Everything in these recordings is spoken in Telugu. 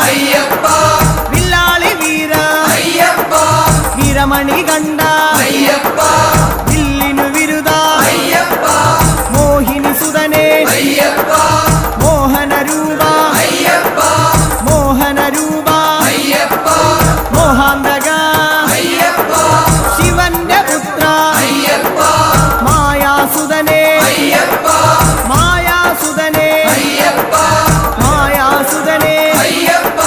అయ్యప్ప విల్లాలి వీర అయ్యప్ప వీరమణి గండ అయ్యప్ప విల్లిను విరుదా అయ్యప్ప మోహిని సుదనే అయ్యప్ప మోహన రూపా అయ్యప్ప మోహన రూపా అయ్యప్ప మోహాందగా అయ్యప్ప శివన్య పుత్ర అయ్యప్ప మాయా సుదనే అయ్యప్ప మాయా సుదనే అయ్యప్ప మాయా సుదనే అయ్యప్ప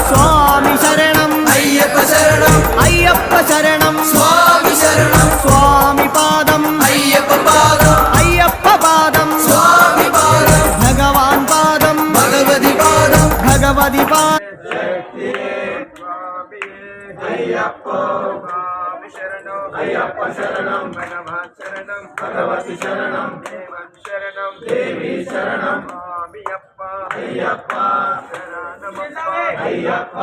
స్వామి శరణం అయ్యప్ప శరణం అయ్యప్ప శరణం స్వామి శరణం స్వామి పాదం అయ్యప్ప పాదం అయ్యప్ప పాదం స్వామి పాదం భగవాన్ పాదం భగవతి పాదం భగవతి పాదం అయ్యప్ప స్వామి శరణం అయ్యప్ప శరణం భగవాన్ శరణం భగవతి శరణం దేవన్ శరణం దేవి శరణం స్వామియప్ప అయ్యప్ప శరణమప్ప అయ్యప్ప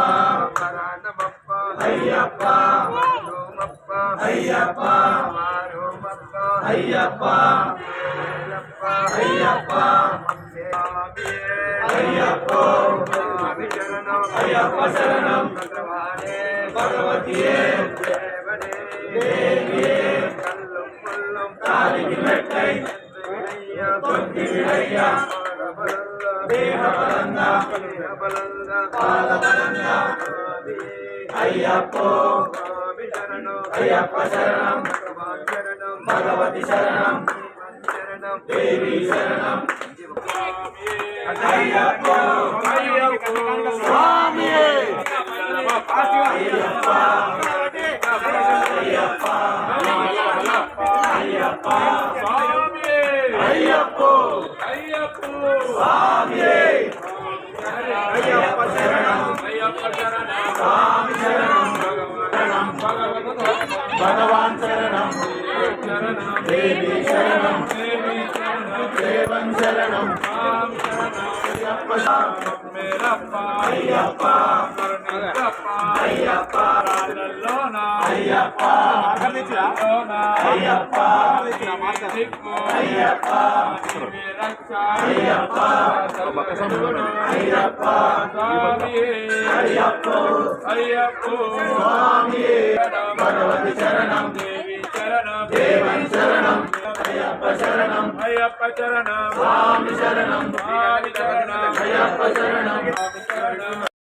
శరణమప్ప అయ్యప్ప మారోమప్ప అయ్యప్ప మారోమప్ప అయ్యప్ప అయ్యప్ప అయ్యప్ప స్వామి శరణం అయ్యప్ప శరణం భగవానే భగవతియే దేవనే దేవియే కల్లం ముల్లం కాలికి మెట్టై తొక్కివిడయ్య దేహబలంద పాదబలంద అయ్యప్ప స్వామి శరణం అయ్యప్ప శరణం భగవాన్ శరణం భగవతి శరణం శరణం దేవి శరణం అయ్యప్ప అయ్యప్ప స్వామియే అయ్యప్ప అయ్యప్ప అయ్యప్ప స్వామియే అయ్యప్ప అయ్యప్ప స్వామియే అయ్యప్ప శరణం అయ్యప్ప శరణం స్వామి శరణం భగవాన్ శరణం దేవి శరణం దేవన్ శరణం అయ్యప్ప మేరప్ప అయ్యప్ప అయ్యప్ప రాజల్లోన అయ్యప్ప అయ్యప్ప అయ్యప్ప అయ్యప్ప అయ్యప్ప అయ్యప్ప అయ్యప్ప స్వామియే భగవతి శరణం దేవి శరణం దేవన్ శరణం అయ్యప్ప శరణం అయ్యప్ప శరణం స్వామి శరణం స్వామి శరణం అయ్యప్ప శరణం